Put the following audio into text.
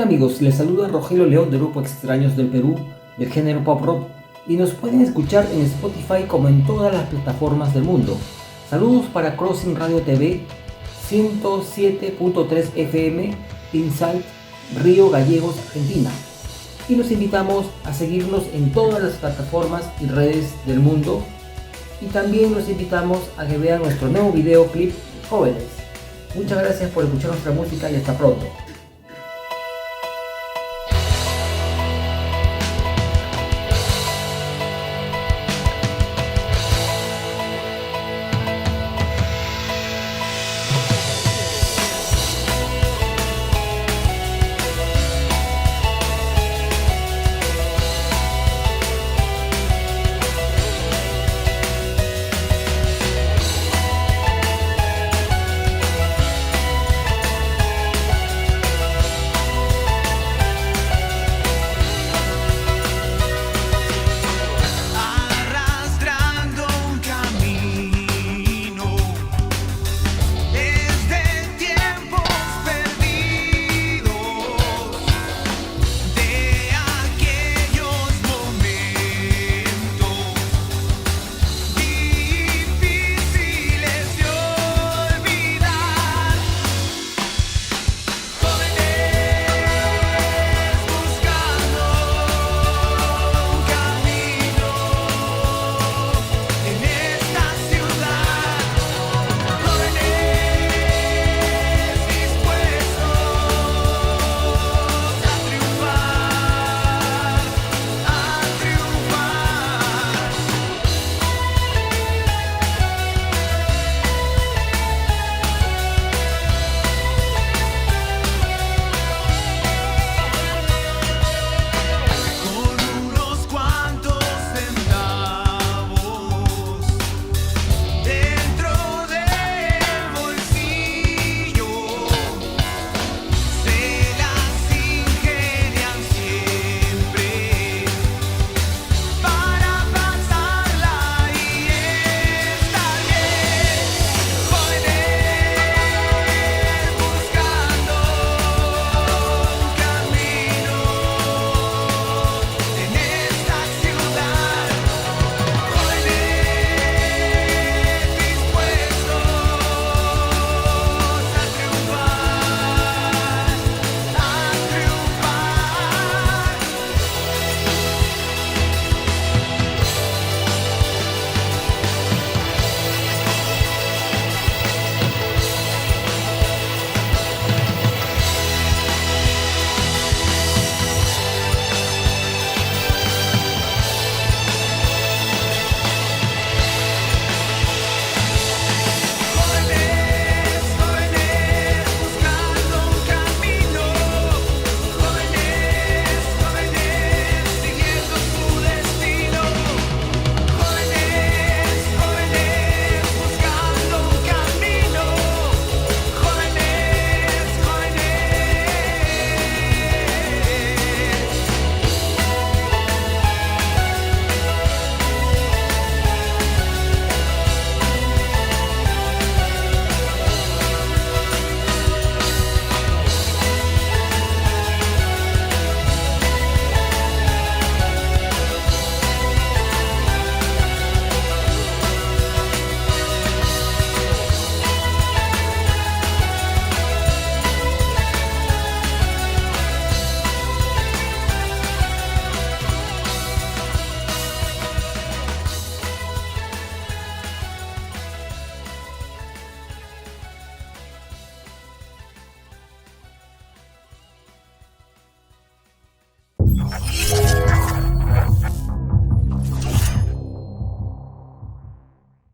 Hola amigos, les saluda Rogelio León del grupo Extraños del Perú, del género pop rock, y nos pueden escuchar en Spotify como en todas las plataformas del mundo. Saludos para Crossing Radio TV, 107.3 FM, Insight, Río Gallegos, Argentina. Y los invitamos a seguirnos en todas las plataformas y redes del mundo. Y también los invitamos a que vean nuestro nuevo videoclip Jóvenes. Muchas gracias por escuchar nuestra música y hasta pronto.